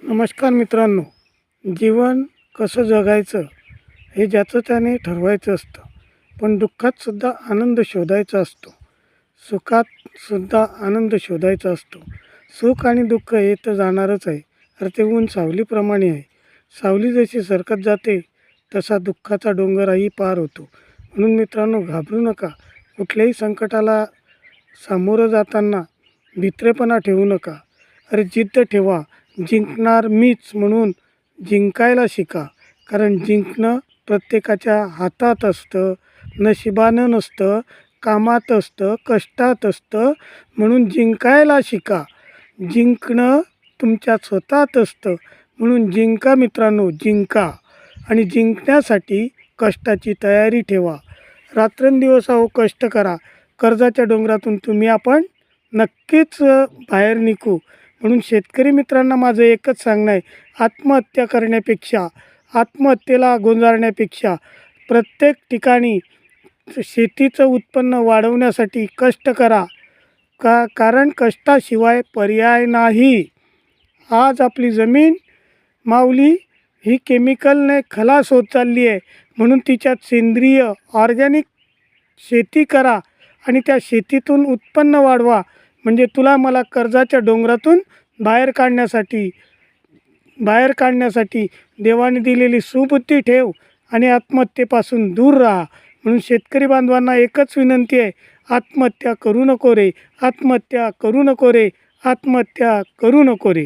नमस्कार मित्रांनो. जीवन कसं जगायचं हे ज्याचं त्याने ठरवायचं असतं, पण दुःखातसुद्धा आनंद शोधायचा असतो, सुखातसुद्धा आनंद शोधायचा असतो. सुख आणि दुःख हे तर जाणारच आहे. तर ते ऊन सावलीप्रमाणे आहे. सावली जशी सरकत जाते तसा दुःखाचा डोंगरही पार होतो. म्हणून मित्रांनो, घाबरू नका. कुठल्याही संकटाला सामोरं जाताना भित्रेपणा ठेवू नका. अरे जिद्द ठेवा. जिंकणार मीच म्हणून जिंकायला शिका. कारण जिंकणं प्रत्येकाच्या हातात असतं, नशिबानं नसतं, कामात असतं, कष्टात असतं. म्हणून जिंकायला शिका. जिंकणं तुमच्या स्वतःत असतं. म्हणून जिंका मित्रांनो, जिंका. आणि जिंकण्यासाठी कष्टाची तयारी ठेवा. रात्रंदिवस अहो कष्ट करा. कर्जाच्या डोंगरातून आपण नक्कीच बाहेर निघू. म्हणून शेतकरी मित्रांना माझं एकच सांगणं आहे, आत्महत्या करण्यापेक्षा, आत्महत्येला गोंजारण्यापेक्षा प्रत्येक ठिकाणी शेतीचं उत्पन्न वाढवण्यासाठी कष्ट करा. कारण कष्टाशिवाय पर्याय नाही. आज आपली जमीन माऊली ही केमिकलने खलास होत चालली आहे. म्हणून तिच्यात सेंद्रिय ऑर्गॅनिक शेती करा आणि त्या शेतीतून उत्पन्न वाढवा. म्हणजे तुला मला कर्जाच्या डोंगरातून बाहेर काढण्यासाठी देवाने दिलेली सुबुद्धी ठेव आणि आत्महत्येपासून दूर राहा. म्हणून शेतकरी बांधवांना एकच विनंती आहे, आत्महत्या करू नको रे, आत्महत्या करू नको रे, आत्महत्या करू नको रे.